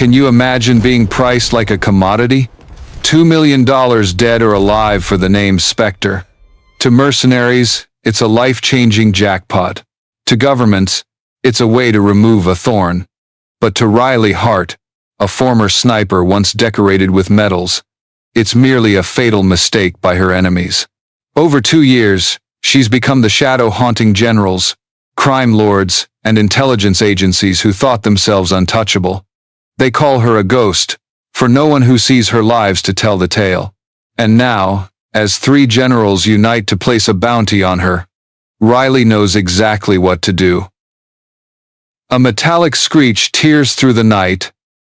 Can you imagine being priced like a commodity? $2 million dead or alive for the name Spectre. To mercenaries, it's a life-changing jackpot. To governments, it's a way to remove a thorn. But to Riley Hart, a former sniper once decorated with medals, it's merely a fatal mistake by her enemies. Over 2 years, she's become the shadow haunting generals, crime lords, and intelligence agencies who thought themselves untouchable. They call her a ghost, for no one who sees her lives to tell the tale. And now, as 3 generals unite to place a bounty on her, Riley knows exactly what to do. A metallic screech tears through the night,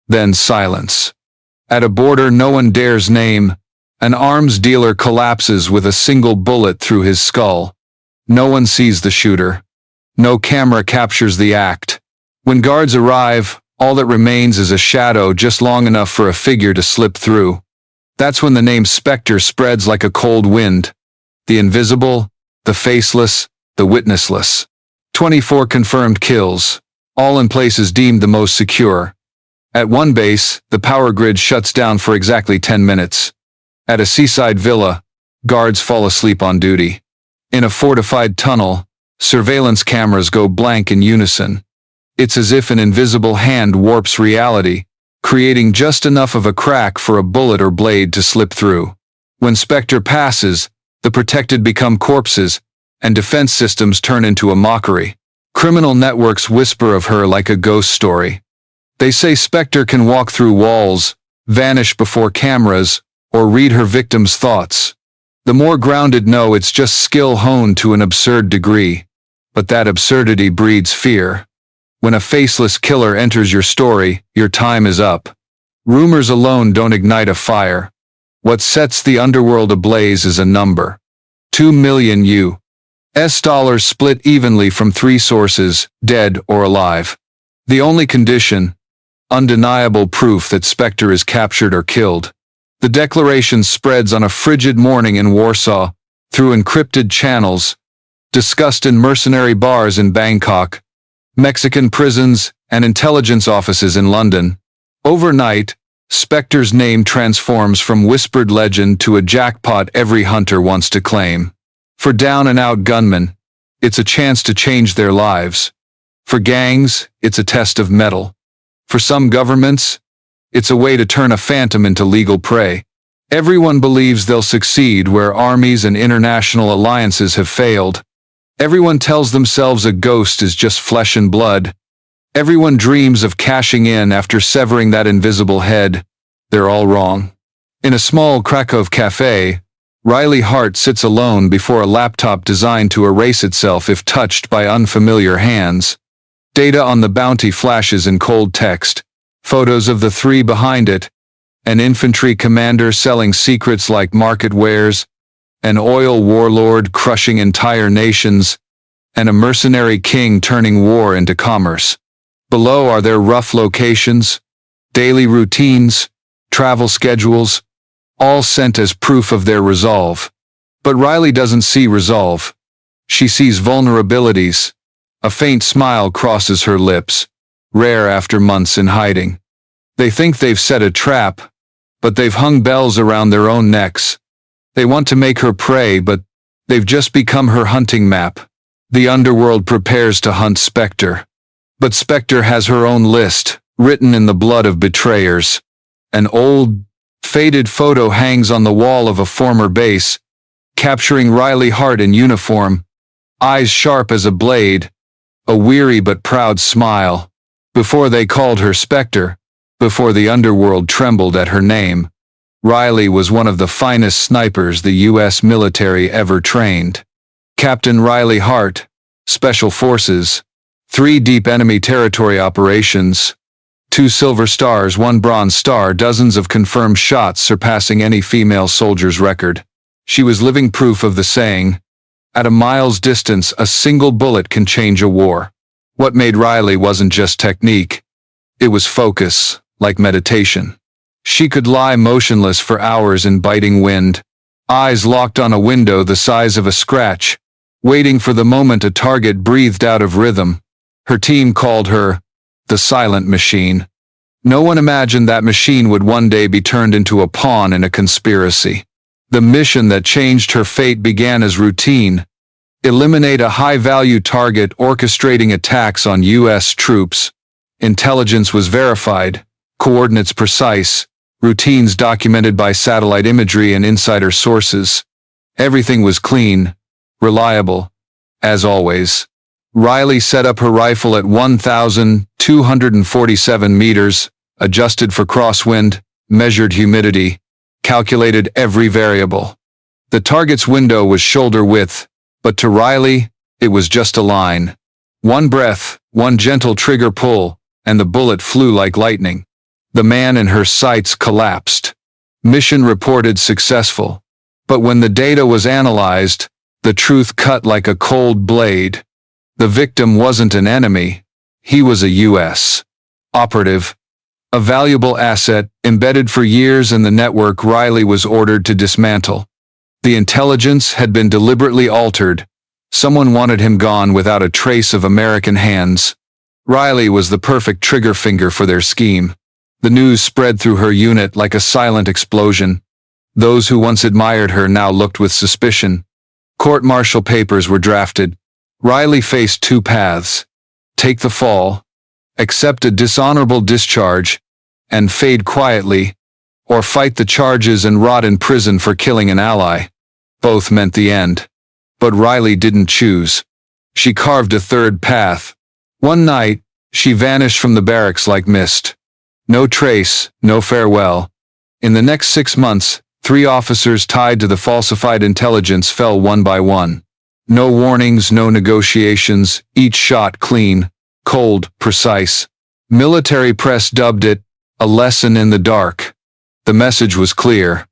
then silence. At a border no one dares name, an arms dealer collapses with a single bullet through his skull. No one sees the shooter. No camera captures the act. When guards arrive, all that remains is a shadow just long enough for a figure to slip through. That's when the name Spectre spreads like a cold wind. The invisible, the faceless, the witnessless. 24 confirmed kills, all in places deemed the most secure. At one base, the power grid shuts down for exactly 10 minutes. At a seaside villa, guards fall asleep on duty. In a fortified tunnel, surveillance cameras go blank in unison. It's as if an invisible hand warps reality, creating just enough of a crack for a bullet or blade to slip through. When Spectre passes, the protected become corpses, and defense systems turn into a mockery. Criminal networks whisper of her like a ghost story. They say Spectre can walk through walls, vanish before cameras, or read her victims' thoughts. The more grounded know it's just skill honed to an absurd degree. But that absurdity breeds fear. When a faceless killer enters your story, your time is up. Rumors alone don't ignite a fire. What sets the underworld ablaze is a number. $2 million US dollars split evenly from 3 sources, dead or alive. The only condition: undeniable proof that Spectre is captured or killed. The declaration spreads on a frigid morning in Warsaw, through encrypted channels, discussed in mercenary bars in Bangkok, Mexican prisons, and intelligence offices in London. Overnight, Spectre's name transforms from whispered legend to a jackpot every hunter wants to claim. For down-and-out gunmen, it's a chance to change their lives. For gangs, it's a test of mettle. For some governments, it's a way to turn a phantom into legal prey. Everyone believes they'll succeed where armies and international alliances have failed. Everyone tells themselves a ghost is just flesh and blood. Everyone dreams of cashing in after severing that invisible head. They're all wrong. In a small Krakow cafe, Riley Hart sits alone before a laptop designed to erase itself if touched by unfamiliar hands. Data on the bounty flashes in cold text. Photos of the 3 behind it. An infantry commander selling secrets like market wares, an oil warlord crushing entire nations, and a mercenary king turning war into commerce. Below are their rough locations, daily routines, travel schedules, all sent as proof of their resolve. But Riley doesn't see resolve. She sees vulnerabilities. A faint smile crosses her lips, rare after months in hiding. They think they've set a trap, but they've hung bells around their own necks. They want to make her prey, but they've just become her hunting map. The underworld prepares to hunt Spectre. But Spectre has her own list, written in the blood of betrayers. An old, faded photo hangs on the wall of a former base, capturing Riley Hart in uniform, eyes sharp as a blade, a weary but proud smile. Before they called her Spectre, before the underworld trembled at her name, Riley was one of the finest snipers the U.S. military ever trained. Captain Riley Hart, Special Forces, 3 deep enemy territory operations, 2 silver stars, 1 bronze star, dozens of confirmed shots surpassing any female soldier's record. She was living proof of the saying, at a mile's distance a single bullet can change a war. What made Riley wasn't just technique. It was focus, like meditation. She could lie motionless for hours in biting wind, eyes locked on a window the size of a scratch, waiting for the moment a target breathed out of rhythm. Her team called her the silent machine. No one imagined that machine would one day be turned into a pawn in a conspiracy. The mission that changed her fate began as routine: eliminate a high-value target orchestrating attacks on U.S. troops. Intelligence was verified, coordinates precise, routines documented by satellite imagery and insider sources. Everything was clean, reliable, as always. Riley set up her rifle at 1,247 meters, adjusted for crosswind, measured humidity, calculated every variable. The target's window was shoulder width, but to Riley, it was just a line. One breath, one gentle trigger pull, and the bullet flew like lightning. The man in her sights collapsed. Mission reported successful. But when the data was analyzed, the truth cut like a cold blade. The victim wasn't an enemy. He was a U.S. operative. A valuable asset, embedded for years in the network Riley was ordered to dismantle. The intelligence had been deliberately altered. Someone wanted him gone without a trace of American hands. Riley was the perfect trigger finger for their scheme. The news spread through her unit like a silent explosion. Those who once admired her now looked with suspicion. Court-martial papers were drafted. Riley faced two paths: take the fall, accept a dishonorable discharge, and fade quietly, or fight the charges and rot in prison for killing an ally. Both meant the end. But Riley didn't choose. She carved a third path. One night, she vanished from the barracks like mist. No trace, no farewell. In the next 6 months, 3 officers tied to the falsified intelligence fell one by one. No warnings, no negotiations, each shot clean, cold, precise. Military press dubbed it a lesson in the dark. The message was clear.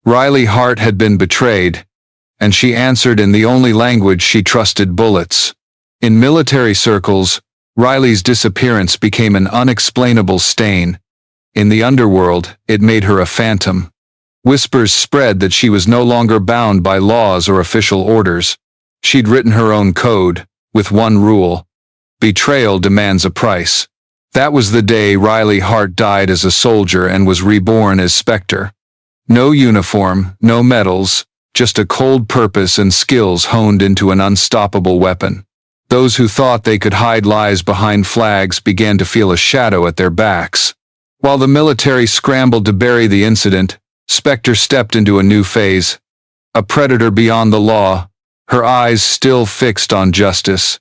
Riley Hart had been betrayed, and she answered in the only language she trusted: bullets. In military circles, Riley's disappearance became an unexplainable stain. In the underworld, it made her a phantom. Whispers spread that she was no longer bound by laws or official orders. She'd written her own code, with one rule: betrayal demands a price. That was the day Riley Hart died as a soldier and was reborn as Spectre. No uniform, no medals, just a cold purpose and skills honed into an unstoppable weapon. Those who thought they could hide lies behind flags began to feel a shadow at their backs. While the military scrambled to bury the incident, Spectre stepped into a new phase. A predator beyond the law, her eyes still fixed on justice.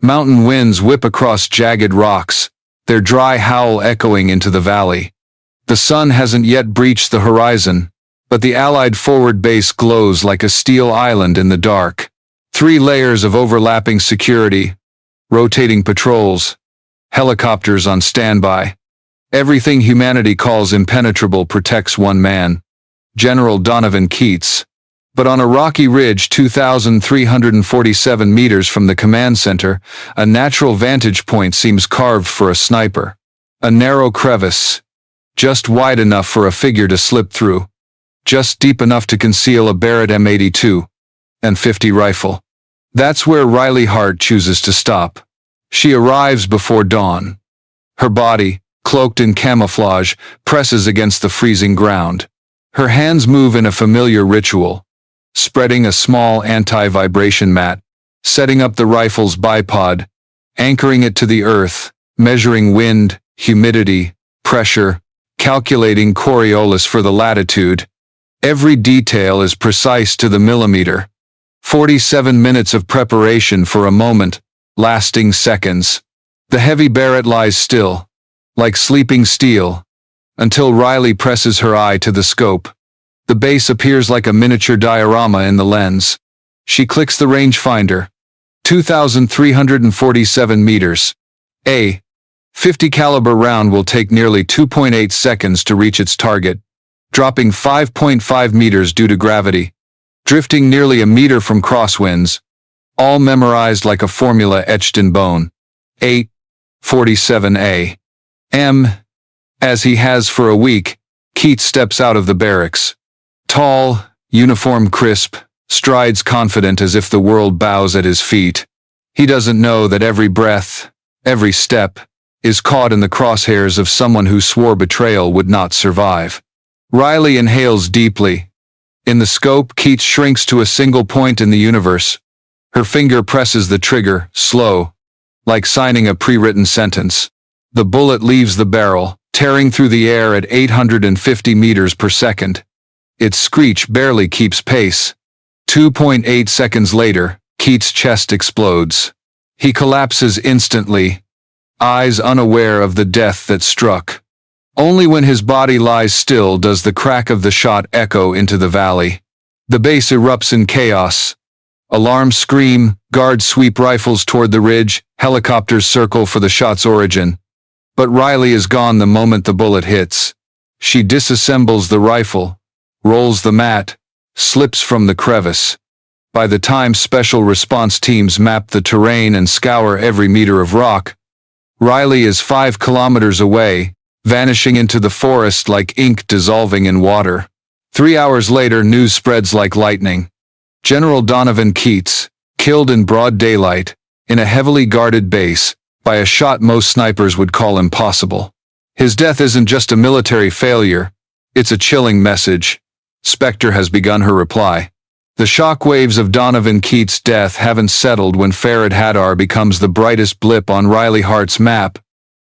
Mountain winds whip across jagged rocks, their dry howl echoing into the valley. The sun hasn't yet breached the horizon, but the Allied forward base glows like a steel island in the dark. 3 layers of overlapping security, rotating patrols, helicopters on standby. Everything humanity calls impenetrable protects one man: General Donovan Keats. But on a rocky ridge 2,347 meters from the command center, a natural vantage point seems carved for a sniper. A narrow crevice, just wide enough for a figure to slip through, just deep enough to conceal a Barrett M82 and .50 rifle. That's where Riley Hart chooses to stop. She arrives before dawn. Her body, cloaked in camouflage, presses against the freezing ground. Her hands move in a familiar ritual, spreading a small anti-vibration mat, setting up the rifle's bipod, anchoring it to the earth, measuring wind, humidity, pressure, calculating Coriolis for the latitude. Every detail is precise to the millimeter. 47 minutes of preparation for a moment, lasting seconds. The heavy Barrett lies still, like sleeping steel, until Riley presses her eye to the scope. The base appears like a miniature diorama in the lens. She clicks the rangefinder. 2,347 meters. A .50 caliber round will take nearly 2.8 seconds to reach its target, dropping 5.5 meters due to gravity, drifting nearly a meter from crosswinds, all memorized like a formula etched in bone. 8:47 a.m. As he has for a week, Keats steps out of the barracks. Tall, uniform crisp, strides confident as if the world bows at his feet. He doesn't know that every breath, every step, is caught in the crosshairs of someone who swore betrayal would not survive. Riley inhales deeply. In the scope, Keats shrinks to a single point in the universe. Her finger presses the trigger, slow, like signing a pre-written sentence. The bullet leaves the barrel, tearing through the air at 850 meters per second. Its screech barely keeps pace. 2.8 seconds later, Keats' chest explodes. He collapses instantly, eyes unaware of the death that struck. Only when his body lies still does the crack of the shot echo into the valley. The base erupts in chaos. Alarms scream, guards sweep rifles toward the ridge, helicopters circle for the shot's origin. But Riley is gone the moment the bullet hits. She disassembles the rifle, rolls the mat, slips from the crevice. By the time special response teams map the terrain and scour every meter of rock, Riley is 5 kilometers away, vanishing into the forest like ink dissolving in water. 3 hours later, news spreads like lightning. General Donovan Keats, killed in broad daylight, in a heavily guarded base, by a shot most snipers would call impossible. His death isn't just a military failure, it's a chilling message. Spectre has begun her reply. The shock waves of Donovan Keats' death haven't settled when Farad Hadar becomes the brightest blip on Riley Hart's map.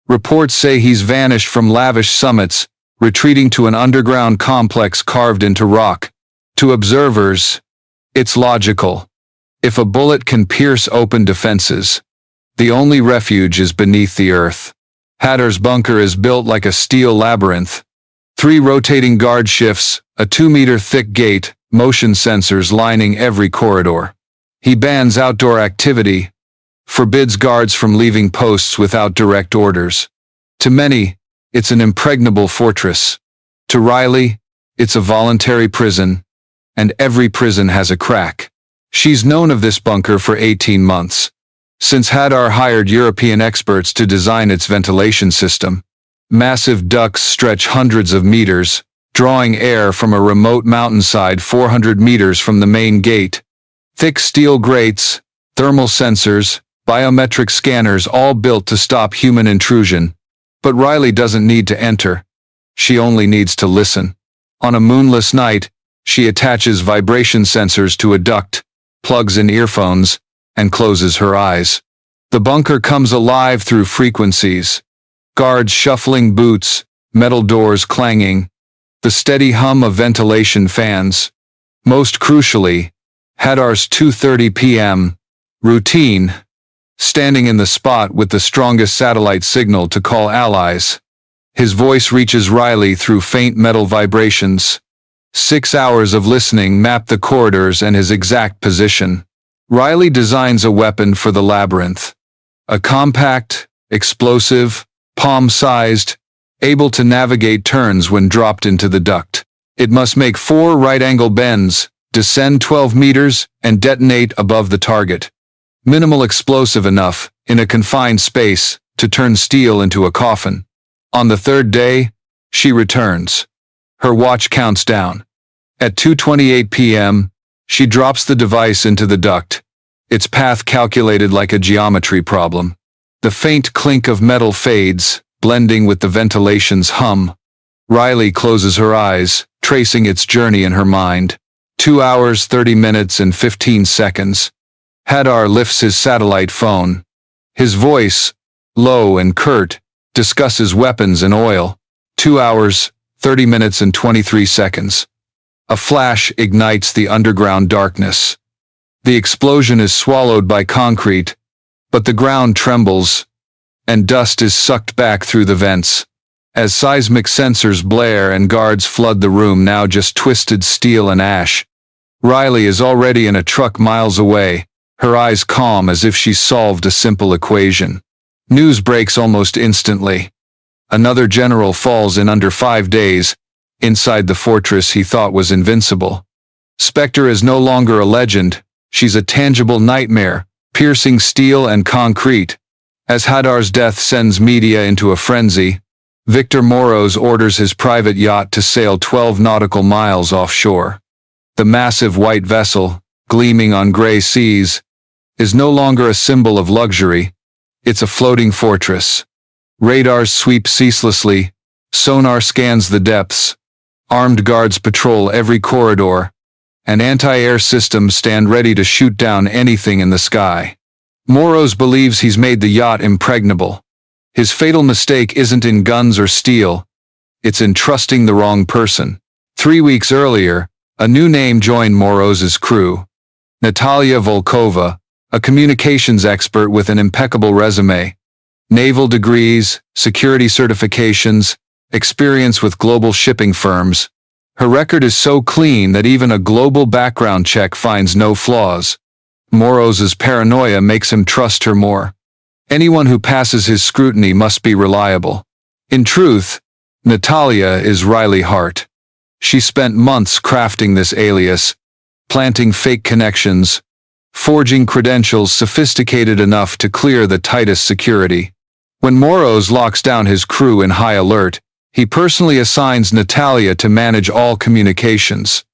Reports say he's vanished from lavish summits, retreating to an underground complex carved into rock. To observers, it's logical. If a bullet can pierce open defenses, the only refuge is beneath the earth. Hadar's bunker is built like a steel labyrinth. 3 rotating guard shifts, a 2-meter thick gate, motion sensors lining every corridor. He bans outdoor activity, forbids guards from leaving posts without direct orders. To many, it's an impregnable fortress. To Riley, it's a voluntary prison, and every prison has a crack. She's known of this bunker for 18 months, since Hadar hired European experts to design its ventilation system. Massive ducts stretch hundreds of meters, drawing air from a remote mountainside 400 meters from the main gate. Thick steel grates, thermal sensors, biometric scanners, all built to stop human intrusion. But Riley doesn't need to enter. She only needs to listen. On a moonless night, she attaches vibration sensors to a duct, plugs in earphones, and closes her eyes. The bunker comes alive through frequencies. Guards shuffling boots, metal doors clanging, the steady hum of ventilation fans. Most crucially, Hadar's 2:30 p.m. routine, standing in the spot with the strongest satellite signal to call allies. His voice reaches Riley through faint metal vibrations. 6 hours of listening map the corridors and his exact position. Riley designs a weapon for the labyrinth. A compact, explosive, palm-sized, able to navigate turns when dropped into the duct. It must make 4 right-angle bends, descend 12 meters, and detonate above the target. Minimal explosive enough, in a confined space, to turn steel into a coffin. On the 3rd day, she returns. Her watch counts down. At 2:28 p.m., she drops the device into the duct, its path calculated like a geometry problem. The faint clink of metal fades, blending with the ventilation's hum. Riley closes her eyes, tracing its journey in her mind. 2 hours, 30 minutes, and 15 seconds. Hadar lifts his satellite phone. His voice, low and curt, discusses weapons and oil. 2 hours, 30 minutes, and 23 seconds. A flash ignites the underground darkness. The explosion is swallowed by concrete, but the ground trembles, and dust is sucked back through the vents. As seismic sensors blare and guards flood the room, now just twisted steel and ash, Riley is already in a truck miles away, her eyes calm as if she's solved a simple equation. News breaks almost instantly. Another general falls in under 5 days, inside the fortress he thought was invincible. Spectre is no longer a legend, she's a tangible nightmare, piercing steel and concrete. As Hadar's death sends media into a frenzy, Victor Moros orders his private yacht to sail 12 nautical miles offshore. The massive white vessel, gleaming on gray seas, is no longer a symbol of luxury, it's a floating fortress. Radars sweep ceaselessly, sonar scans the depths, armed guards patrol every corridor, and anti-air systems stand ready to shoot down anything in the sky. Moros believes he's made the yacht impregnable. His fatal mistake isn't in guns or steel, it's in trusting the wrong person. 3 weeks earlier, a new name joined Moroz's crew. Natalia Volkova, a communications expert with an impeccable resume. Naval degrees, security certifications, experience with global shipping firms. Her record is so clean that even a global background check finds no flaws. Moroz's paranoia makes him trust her more. Anyone who passes his scrutiny must be reliable. In truth, Natalia is Riley Hart. She spent months crafting this alias, planting fake connections, forging credentials sophisticated enough to clear the tightest security. When Moroz locks down his crew in high alert, he personally assigns Natalia to manage all communications.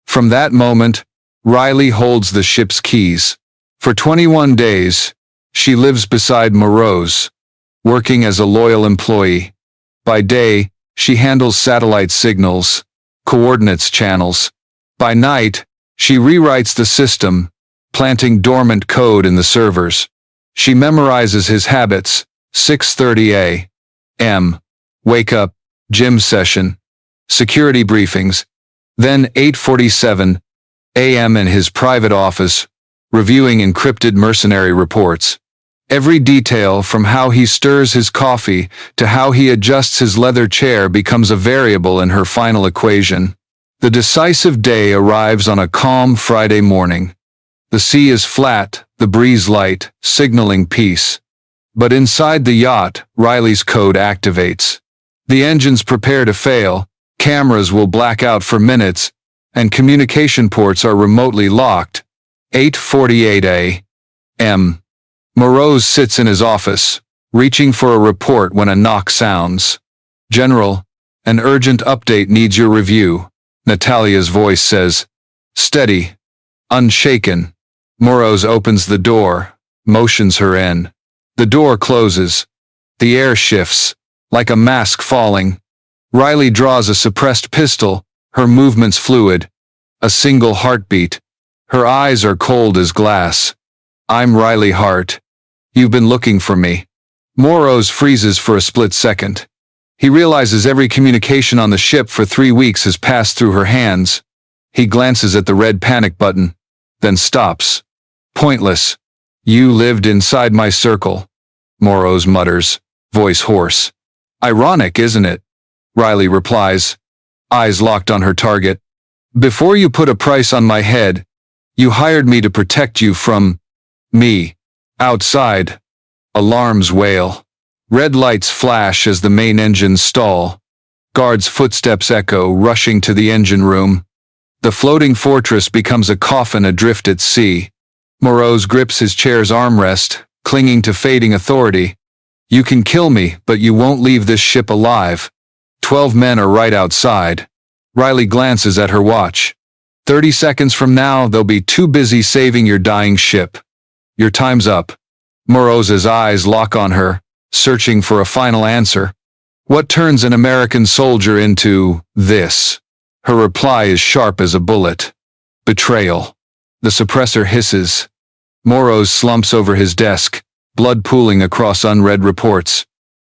From that moment, Riley holds the ship's keys. For 21 days, she lives beside Moroz, working as a loyal employee. By day, she handles satellite signals, coordinates channels. By night, she rewrites the system, planting dormant code in the servers. She memorizes his habits. 6:30 a.m. Wake up, gym session, security briefings. Then 8:47 a.m. in his private office, reviewing encrypted mercenary reports. Every detail from how he stirs his coffee to how he adjusts his leather chair becomes a variable in her final equation. The decisive day arrives on a calm Friday morning. The sea is flat, the breeze light, signaling peace. But inside the yacht, Riley's code activates. The engines prepare to fail, cameras will black out for minutes, and communication ports are remotely locked. 8:48 a.m. Moroz sits in his office, reaching for a report when a knock sounds. "General, an urgent update needs your review," Natalia's voice says. Steady, unshaken. Moroz opens the door, motions her in. The door closes. The air shifts, like a mask falling. Riley draws a suppressed pistol, her movements fluid. A single heartbeat. Her eyes are cold as glass. "I'm Riley Hart. You've been looking for me." Moroz freezes for a split second. He realizes every communication on the ship for 3 weeks has passed through her hands. He glances at the red panic button, then stops. "Pointless. You lived inside my circle," Moroz mutters, voice hoarse. "Ironic, isn't it?" Riley replies, eyes locked on her target. "Before you put a price on my head, you hired me to protect you from me." Outside, alarms wail. Red lights flash as the main engines stall. Guards' footsteps echo, rushing to the engine room. The floating fortress becomes a coffin adrift at sea. Moroz grips his chair's armrest, clinging to fading authority. "You can kill me, but you won't leave this ship alive. 12 men are right outside." Riley glances at her watch. 30 seconds from now, they'll be too busy saving your dying ship. "Your time's up." Moroz's eyes lock on her, searching for a final answer. What turns an American soldier into this? Her reply is sharp as a bullet. Betrayal. The suppressor hisses. Moroz slumps over his desk, blood pooling across unread reports.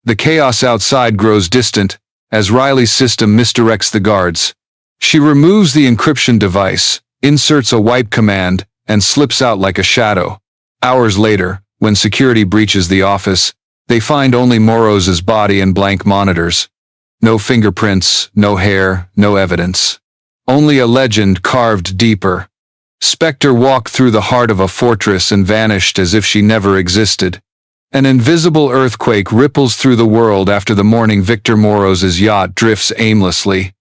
The chaos outside grows distant, as Riley's system misdirects the guards. She removes the encryption device, inserts a wipe command, and slips out like a shadow. Hours later, when security breaches the office, they find only Moroz's body and blank monitors. No fingerprints, no hair, no evidence. Only a legend carved deeper. Spectre walked through the heart of a fortress and vanished as if she never existed. An invisible earthquake ripples through the world after the morning Victor Moroz's yacht drifts aimlessly.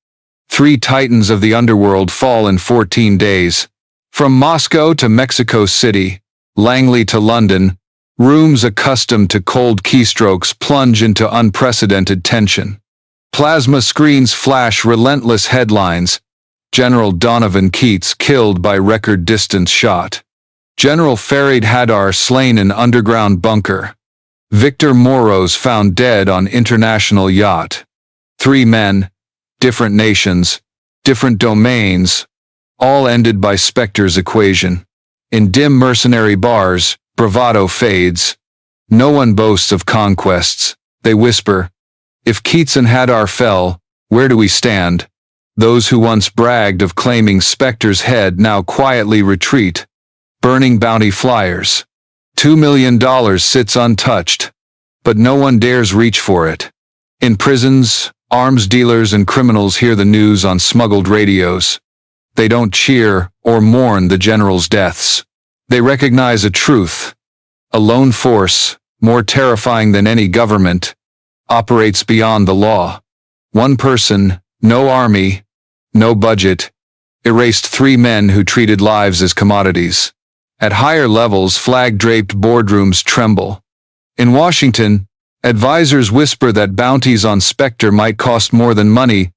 3 titans of the underworld fall in 14 days. From Moscow to Mexico City, Langley to London, rooms accustomed to cold keystrokes plunge into unprecedented tension. Plasma screens flash relentless headlines. General Donovan Keats killed by record distance shot. General Farid Hadar slain in underground bunker. Victor Moroz found dead on international yacht. 3 men, different nations, different domains, all ended by Spectre's equation. In dim mercenary bars, bravado fades. No one boasts of conquests. They whisper, if Keats and Hadar fell, where do we stand? Those who once bragged of claiming Spectre's head now quietly retreat, burning bounty flyers. $2 million sits untouched, but no one dares reach for it. In prisons, arms dealers and criminals hear the news on smuggled radios. They don't cheer or mourn the general's deaths. They recognize a truth. A lone force, more terrifying than any government, operates beyond the law. One person, no army, no budget, erased 3 men who treated lives as commodities. At higher levels, flag-draped boardrooms tremble. In Washington, advisors whisper that bounties on Spectre might cost more than money,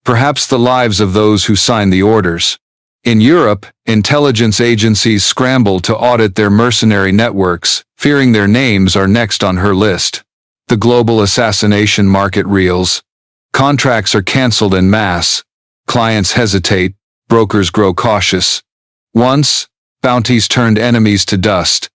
perhaps the lives of those who sign the orders. In Europe, intelligence agencies scramble to audit their mercenary networks, fearing their names are next on her list. The global assassination market reels. Contracts are canceled en masse. Clients hesitate, brokers grow cautious. Once, bounties turned enemies to dust.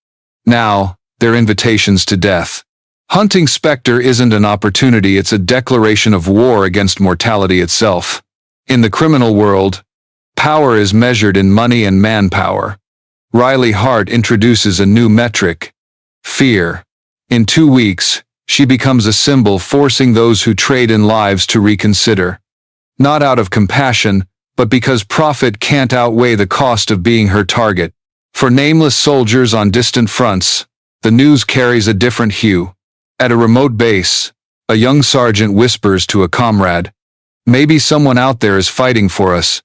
Now, they're invitations to death. Hunting Spectre isn't an opportunity, it's a declaration of war against mortality itself. In the criminal world, power is measured in money and manpower. Riley Hart introduces a new metric: fear. In 2 weeks, she becomes a symbol forcing those who trade in lives to reconsider. Not out of compassion, but because profit can't outweigh the cost of being her target. For nameless soldiers on distant fronts, the news carries a different hue. At a remote base, a young sergeant whispers to a comrade, maybe someone out there is fighting for us.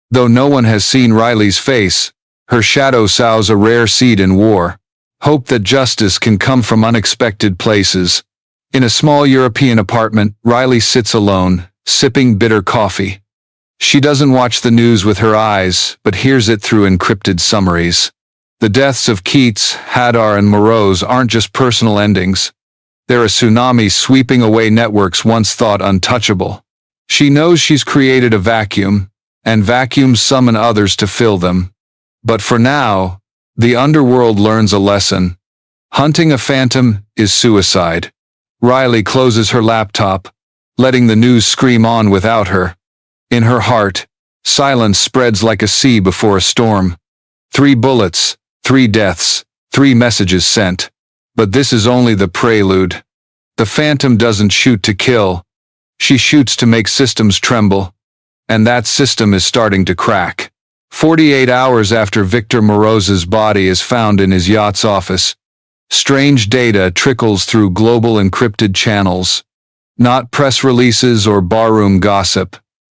Though no one has seen Riley's face, her shadow sows a rare seed in war. Hope that justice can come from unexpected places. In a small European apartment, Riley sits alone, sipping bitter coffee. She doesn't watch the news with her eyes, but hears it through encrypted summaries. The deaths of Keats, Hadar, and Moroz aren't just personal endings. They're a tsunami sweeping away networks once thought untouchable. She knows she's created a vacuum, and vacuums summon others to fill them. But for now, the underworld learns a lesson. Hunting a phantom is suicide. Riley closes her laptop, letting the news scream on without her. In her heart, silence spreads like a sea before a storm. 3 bullets, 3 deaths, 3 messages sent. But this is only the prelude. The phantom doesn't shoot to kill. She shoots to make systems tremble. And that system is starting to crack. 48 hours after Victor Moroz's body is found in his yacht's office, strange data trickles through global encrypted channels. Not press releases or barroom gossip.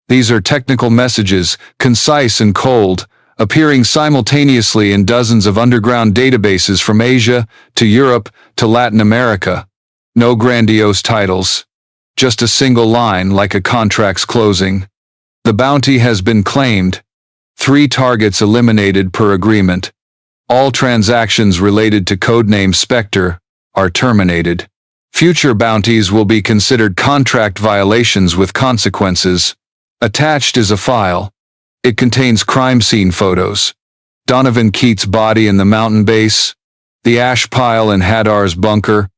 These are technical messages, concise and cold, appearing simultaneously in dozens of underground databases from Asia to Europe to Latin America. No grandiose titles. Just a single line like a contract's closing. The bounty has been claimed. 3 targets eliminated per agreement. All transactions related to codename Spectre are terminated. Future bounties will be considered contract violations with consequences. Attached is a file. It contains crime scene photos. Donovan Keats' body in the mountain base, the ash pile in Hadar's bunker,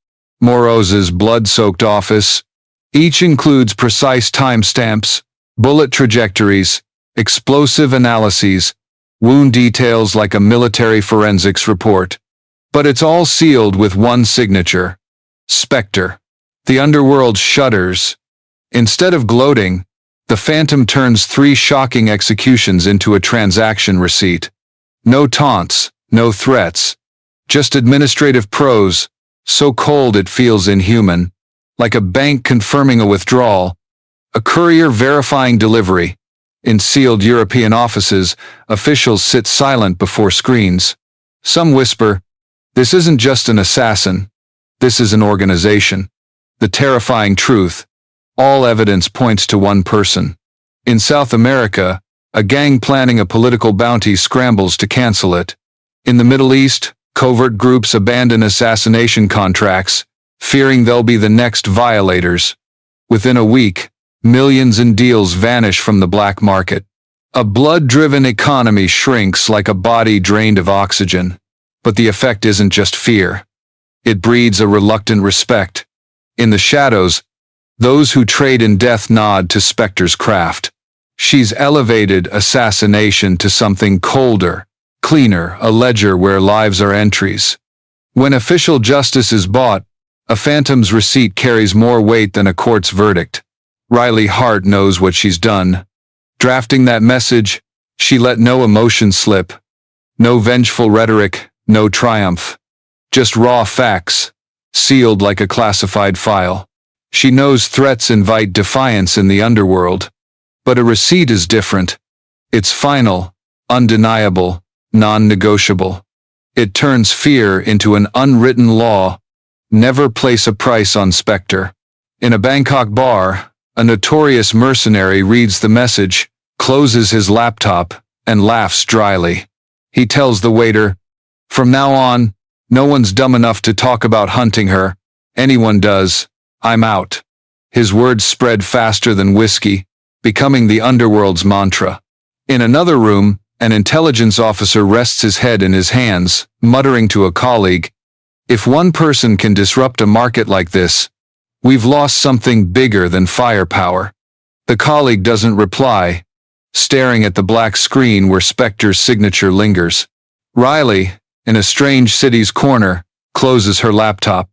Moroz's blood-soaked office. Each includes precise timestamps, bullet trajectories, explosive analyses, wound details like a military forensics report. But it's all sealed with one signature: Spectre. The underworld shudders. Instead of gloating, the phantom turns 3 shocking executions into a transaction receipt. No taunts, no threats. Just administrative prose, so cold it feels inhuman. Like a bank confirming a withdrawal, a courier verifying delivery. In sealed European offices, officials sit silent before screens. Some whisper, this isn't just an assassin. This is an organization. The terrifying truth. All evidence points to one person. In South America, a gang planning a political bounty scrambles to cancel it. In the Middle East, covert groups abandon assassination contracts, fearing they'll be the next violators. Within a week, millions in deals vanish from the black market. A blood-driven economy shrinks like a body drained of oxygen. But the effect isn't just fear. It breeds a reluctant respect. In the shadows, those who trade in death nod to Spectre's craft. She's elevated assassination to something colder, cleaner, a ledger where lives are entries. When official justice is bought, a phantom's receipt carries more weight than a court's verdict. Riley Hart knows what she's done. Drafting that message, she let no emotion slip. No vengeful rhetoric, no triumph. Just raw facts, sealed like a classified file. She knows threats invite defiance in the underworld. But a receipt is different. It's final, undeniable, non-negotiable. It turns fear into an unwritten law. Never place a price on Spectre. In a Bangkok bar, a notorious mercenary reads the message, closes his laptop, and laughs dryly. He tells the waiter, "From now on, no one's dumb enough to talk about hunting her. Anyone does, I'm out." His words spread faster than whiskey, becoming the underworld's mantra. In another room, an intelligence officer rests his head in his hands, muttering to a colleague, "If one person can disrupt a market like this, we've lost something bigger than firepower." The colleague doesn't reply, staring at the black screen where Spectre's signature lingers. Riley, in a strange city's corner, closes her laptop.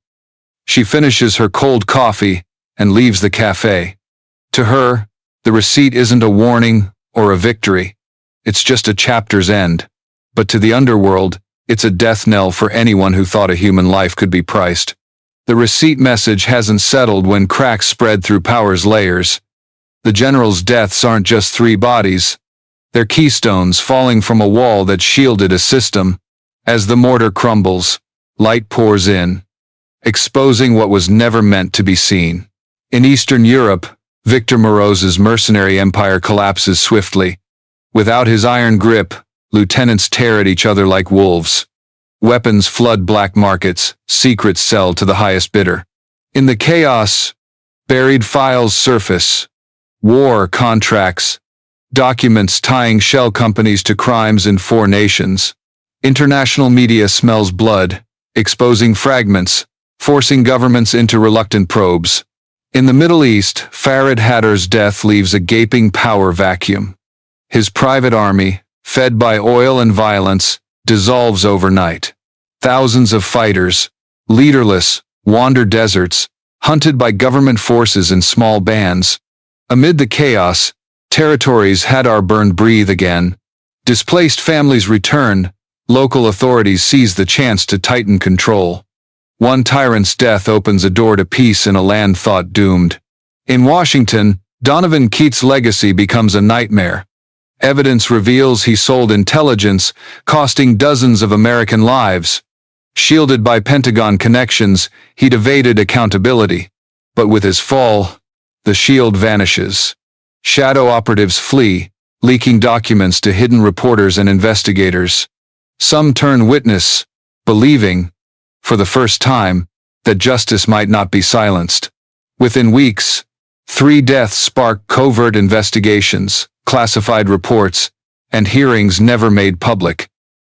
She finishes her cold coffee and leaves the cafe. To her, the receipt isn't a warning or a victory. It's just a chapter's end. But to the underworld, it's a death knell for anyone who thought a human life could be priced. The receipt message hasn't settled when cracks spread through power's layers. The general's deaths aren't just 3 bodies. They're keystones falling from a wall that shielded a system. As the mortar crumbles, light pours in, exposing what was never meant to be seen. In Eastern Europe, Victor Moroz's mercenary empire collapses swiftly. Without his iron grip, lieutenants tear at each other like wolves. Weapons flood black markets, secrets sell to the highest bidder. In the chaos, buried files surface. War contracts, documents tying shell companies to crimes in 4 nations. International media smells blood, exposing fragments, forcing governments into reluctant probes. In the Middle East, Farid Hatter's death leaves a gaping power vacuum. His private army, fed by oil and violence, dissolves overnight. Thousands of fighters, leaderless, wander deserts, hunted by government forces in small bands. Amid the chaos, territories Haddar burned breathe again. Displaced families return, local authorities seize the chance to tighten control. One tyrant's death opens a door to peace in a land thought doomed. In Washington, Donovan Keats' legacy becomes a nightmare. Evidence reveals he sold intelligence, costing dozens of American lives. Shielded by Pentagon connections, he'd evaded accountability. But with his fall, the shield vanishes. Shadow operatives flee, leaking documents to hidden reporters and investigators. Some turn witness, believing, for the first time, that justice might not be silenced. Within weeks, 3 deaths spark covert investigations, classified reports, and hearings never made public.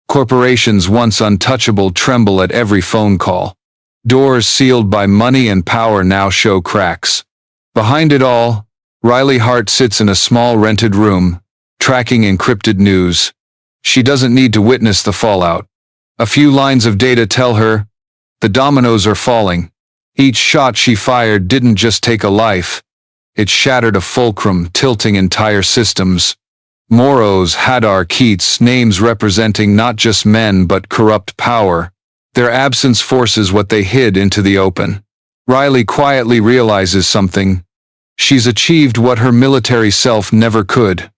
Corporations once untouchable tremble at every phone call. Doors sealed by money and power now show cracks. Behind it all, Riley Hart sits in a small rented room, tracking encrypted news. She doesn't need to witness the fallout. A few lines of data tell her, the dominoes are falling. Each shot she fired didn't just take a life. It shattered a fulcrum, tilting entire systems. Moroz, Haddar, Keats, names representing not just men but corrupt power. Their absence forces what they hid into the open. Riley quietly realizes something. She's achieved what her military self never could.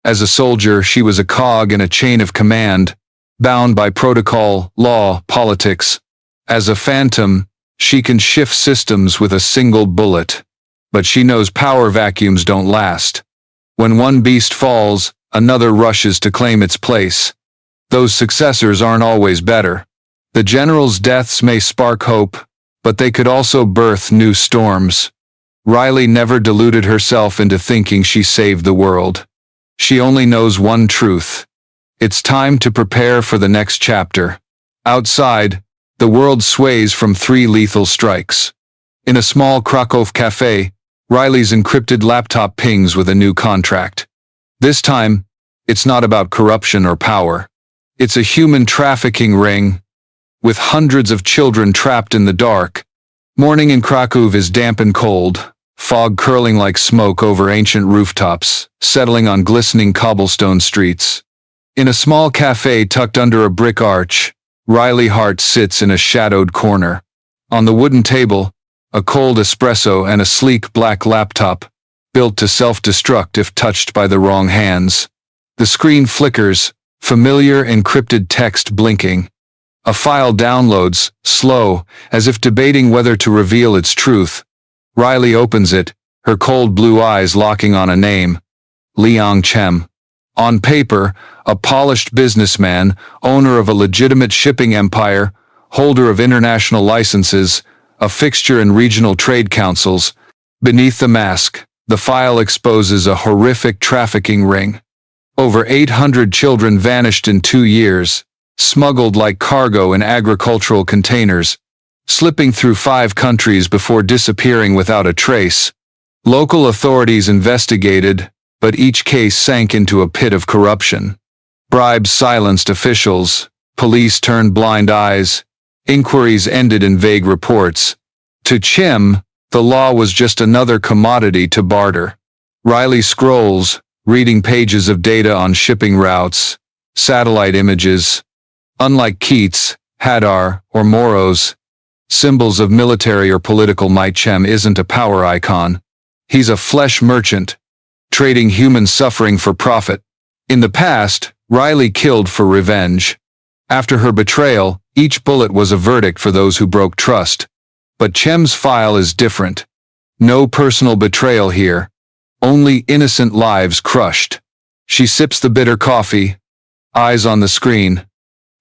As a soldier, she was a cog in a chain of command, bound by protocol, law, politics. As a phantom, she can shift systems with a single bullet. But she knows power vacuums don't last. When one beast falls, another rushes to claim its place. Those successors aren't always better. The general's deaths may spark hope, but they could also birth new storms. Riley never deluded herself into thinking she saved the world. She only knows one truth. It's time to prepare for the next chapter. Outside, the world sways from 3 lethal strikes. In a small Krakow cafe, Riley's encrypted laptop pings with a new contract. This time, it's not about corruption or power. It's a human trafficking ring, with hundreds of children trapped in the dark. Morning in Krakow is damp and cold, fog curling like smoke over ancient rooftops, settling on glistening cobblestone streets. In a small cafe tucked under a brick arch, Riley Hart sits in a shadowed corner. On the wooden table, a cold espresso and a sleek black laptop, built to self-destruct if touched by the wrong hands. The screen flickers, familiar encrypted text blinking. A file downloads, slow, as if debating whether to reveal its truth. Riley opens it, her cold blue eyes locking on a name. Liang Chem. On paper, a polished businessman, owner of a legitimate shipping empire, holder of international licenses, a fixture in regional trade councils. Beneath the mask, the file exposes a horrific trafficking ring. Over 800 children vanished in 2 years, smuggled like cargo in agricultural containers, slipping through 5 countries before disappearing without a trace. Local authorities investigated, but each case sank into a pit of corruption. Bribes silenced officials, police turned blind eyes, inquiries ended in vague reports. To Chem, the law was just another commodity to barter. Riley scrolls, reading pages of data on shipping routes, satellite images. Unlike Keats, Hadar, or Moros, symbols of military or political might, Chem isn't a power icon. He's a flesh merchant, trading human suffering for profit. In the past, Riley killed for revenge. After her betrayal, each bullet was a verdict for those who broke trust. But Chem's file is different. No personal betrayal here. Only innocent lives crushed. She sips the bitter coffee, eyes on the screen.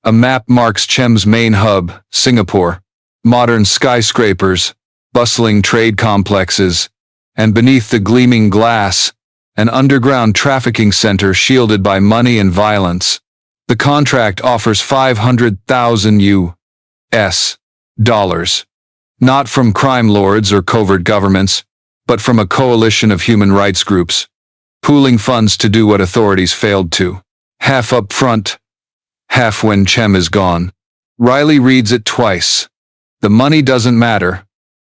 A map marks Chem's main hub, Singapore. Modern skyscrapers, bustling trade complexes, and beneath the gleaming glass, an underground trafficking center shielded by money and violence. The contract offers $500,000 US. Not from crime lords or covert governments, but from a coalition of human rights groups, pooling funds to do what authorities failed to. Half up front, half when Chem is gone. Riley reads it twice. The money doesn't matter.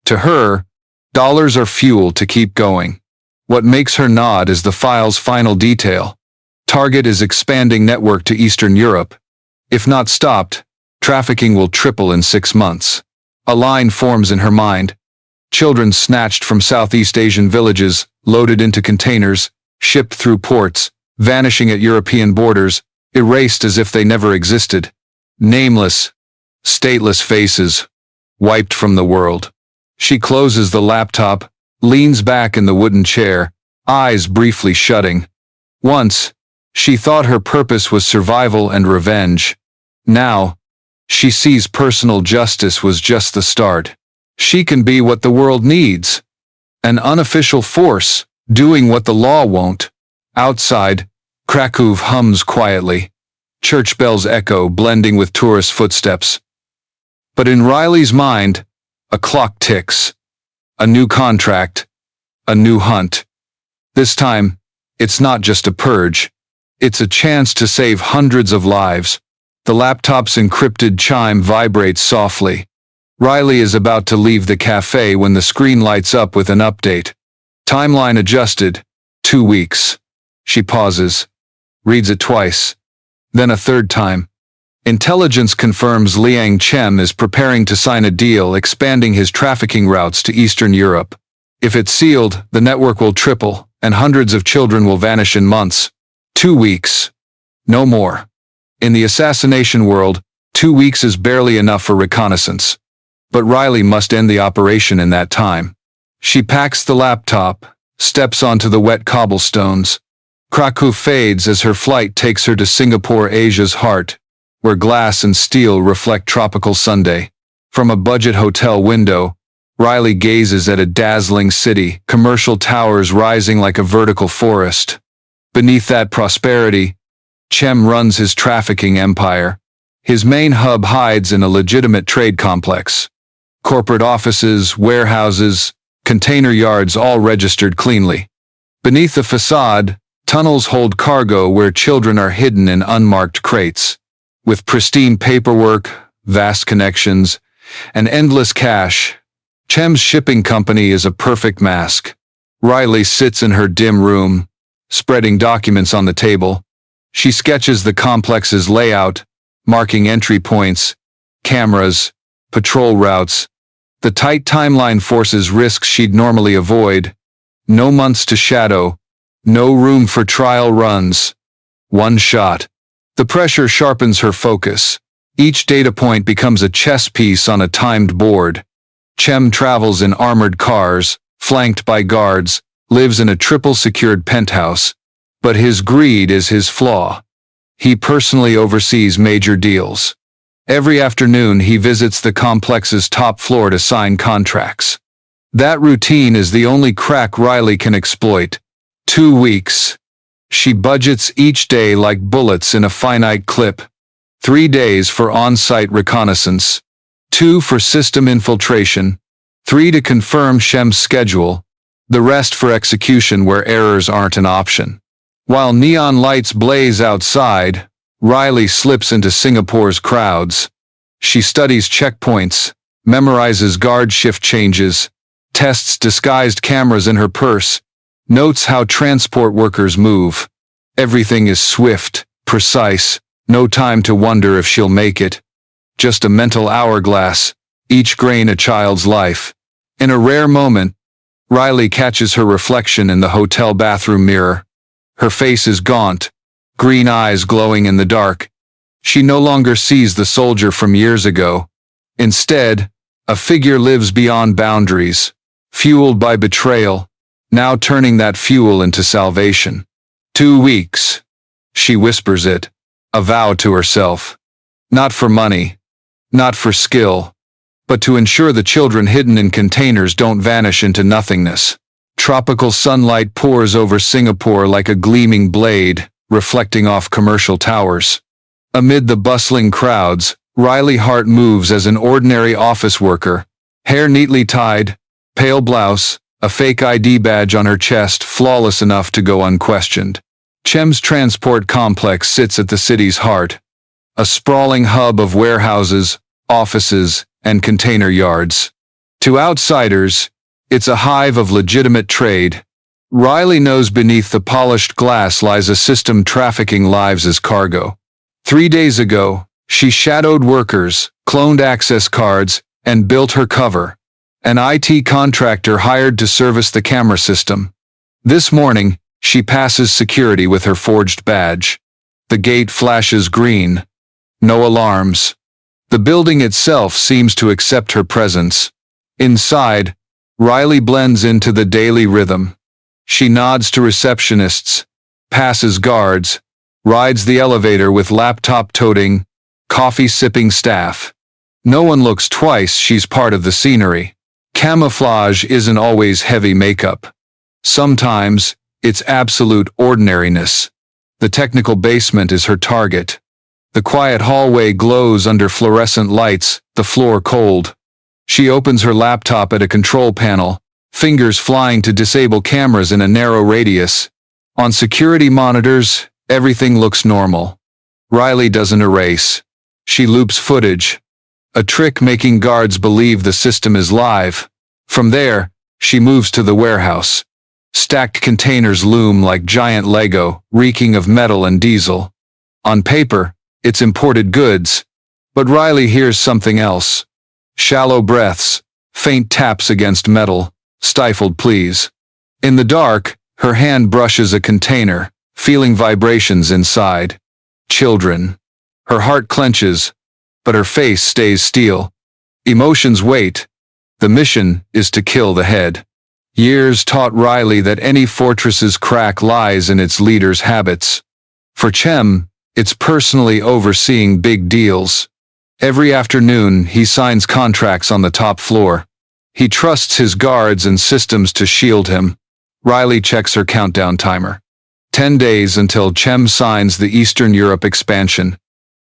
To her, dollars are fuel to keep going. What makes her nod is the file's final detail. Target is expanding network to Eastern Europe. If not stopped, trafficking will triple in 6 months. A line forms in her mind. Children snatched from Southeast Asian villages, loaded into containers, shipped through ports, vanishing at European borders, erased as if they never existed. Nameless, stateless faces, wiped from the world. She closes the laptop, leans back in the wooden chair, eyes briefly shutting. Once, she thought her purpose was survival and revenge. Now, she sees personal justice was just the start. She can be what the world needs. An unofficial force, doing what the law won't. Outside, Krakow hums quietly. Church bells echo, blending with tourist footsteps. But in Riley's mind, a clock ticks. A new contract. A new hunt. This time, it's not just a purge. It's a chance to save hundreds of lives. The laptop's encrypted chime vibrates softly. Riley is about to leave the cafe when the screen lights up with an update. Timeline adjusted. 2 weeks. She pauses. Reads it twice. Then a third time. Intelligence confirms Liang Chem is preparing to sign a deal expanding his trafficking routes to Eastern Europe. If it's sealed, the network will triple, and hundreds of children will vanish in months. 2 weeks. No more. In the assassination world, 2 weeks is barely enough for reconnaissance. But Riley must end the operation in that time. She packs the laptop, steps onto the wet cobblestones. Krakow fades as her flight takes her to Singapore, Asia's heart, where glass and steel reflect tropical Sunday. From a budget hotel window, Riley gazes at a dazzling city, commercial towers rising like a vertical forest. Beneath that prosperity, Chem runs his trafficking empire. His main hub hides in a legitimate trade complex. Corporate offices, warehouses, container yards all registered cleanly. Beneath the facade, tunnels hold cargo where children are hidden in unmarked crates. With pristine paperwork, vast connections, and endless cash, Chem's shipping company is a perfect mask. Riley sits in her dim room, spreading documents on the table. She sketches the complex's layout, marking entry points, cameras, patrol routes. The tight timeline forces risks she'd normally avoid. No months to shadow, no room for trial runs. One shot. The pressure sharpens her focus. Each data point becomes a chess piece on a timed board. Chem travels in armored cars, flanked by guards, lives in a triple-secured penthouse. But his greed is his flaw. He personally oversees major deals. Every afternoon he visits the complex's top floor to sign contracts. That routine is the only crack Riley can exploit. 2 weeks. She budgets each day like bullets in a finite clip. 3 days for on-site reconnaissance. 2 for system infiltration. 3 to confirm Chem's schedule. The rest for execution where errors aren't an option. While neon lights blaze outside, Riley slips into Singapore's crowds. She studies checkpoints, memorizes guard shift changes, tests disguised cameras in her purse, notes how transport workers move. Everything is swift, precise, no time to wonder if she'll make it. Just a mental hourglass, each grain a child's life. In a rare moment, Riley catches her reflection in the hotel bathroom mirror. Her face is gaunt, green eyes glowing in the dark. She no longer sees the soldier from years ago. Instead, a figure lives beyond boundaries, fueled by betrayal, now turning that fuel into salvation. 2 weeks. She whispers it, a vow to herself. Not for money, not for skill, but to ensure the children hidden in containers don't vanish into nothingness. Tropical sunlight pours over Singapore like a gleaming blade, reflecting off commercial towers. Amid the bustling crowds, Riley Hart moves as an ordinary office worker. Hair neatly tied, pale blouse, a fake ID badge on her chest, flawless enough to go unquestioned. Chem's transport complex sits at the city's heart. A sprawling hub of warehouses, offices, and container yards. To outsiders, it's a hive of legitimate trade. Riley knows beneath the polished glass lies a system trafficking lives as cargo. 3 days ago, she shadowed workers, cloned access cards, and built her cover. An IT contractor hired to service the camera system. This morning, she passes security with her forged badge. The gate flashes green. No alarms. The building itself seems to accept her presence. Inside, Riley blends into the daily rhythm. She nods to receptionists, passes guards, rides the elevator with laptop-toting, coffee-sipping staff. No one looks twice, she's part of the scenery. Camouflage isn't always heavy makeup. Sometimes, it's absolute ordinariness. The technical basement is her target. The quiet hallway glows under fluorescent lights, the floor cold. She opens her laptop at a control panel, fingers flying to disable cameras in a narrow radius. On security monitors, everything looks normal. Riley doesn't erase. She loops footage. A trick making guards believe the system is live. From there, she moves to the warehouse. Stacked containers loom like giant Lego, reeking of metal and diesel. On paper, it's imported goods. But Riley hears something else. Shallow breaths, faint taps against metal, stifled pleas. In the dark, her hand brushes a container, feeling vibrations inside. Children. Her heart clenches, but her face stays steel. Emotions wait. The mission is to kill the head. Years taught Riley that any fortress's crack lies in its leader's habits. For Chem, it's personally overseeing big deals. Every afternoon, he signs contracts on the top floor. He trusts his guards and systems to shield him. Riley checks her countdown timer. 10 days until Chem signs the Eastern Europe expansion.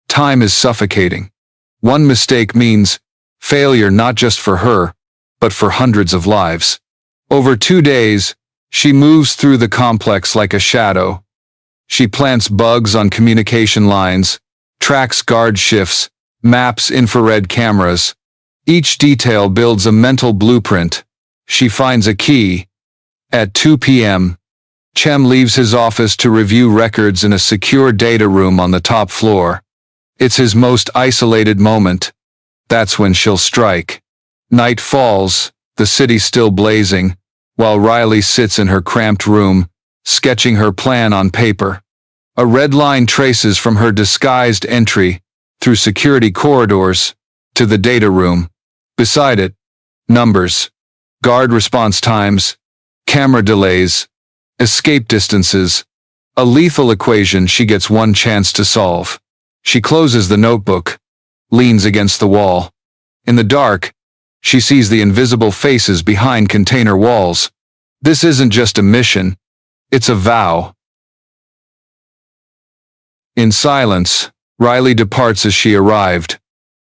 Time is suffocating. One mistake means failure not just for her, but for hundreds of lives. Over 2 days, she moves through the complex like a shadow. She plants bugs on communication lines, tracks guard shifts, maps infrared cameras. Each detail builds a mental blueprint. She finds a key. At 2 p.m., Chem leaves his office to review records in a secure data room on the top floor. It's his most isolated moment. That's when she'll strike. Night falls, the city still blazing, while Riley sits in her cramped room, sketching her plan on paper. A red line traces from her disguised entry, through security corridors, to the data room. Beside it, numbers, guard response times, camera delays, escape distances, a lethal equation she gets one chance to solve. She closes the notebook, leans against the wall. In the dark, she sees the invisible faces behind container walls. This isn't just a mission, it's a vow. In silence, Riley departs as she arrived.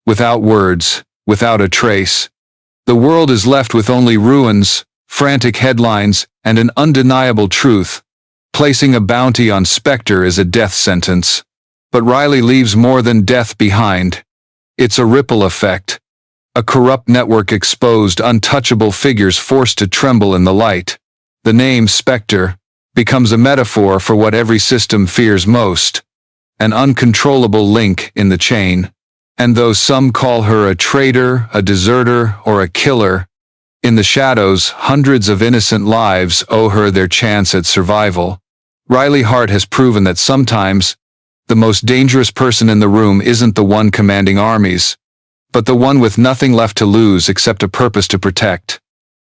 Without words, without a trace. The world is left with only ruins, frantic headlines, and an undeniable truth. Placing a bounty on Spectre is a death sentence. But Riley leaves more than death behind. It's a ripple effect. A corrupt network exposed, untouchable figures forced to tremble in the light. The name Spectre becomes a metaphor for what every system fears most. An uncontrollable link in the chain. And though some call her a traitor, a deserter, or a killer, in the shadows, hundreds of innocent lives owe her their chance at survival. Riley Hart has proven that sometimes, the most dangerous person in the room isn't the one commanding armies, but the one with nothing left to lose except a purpose to protect.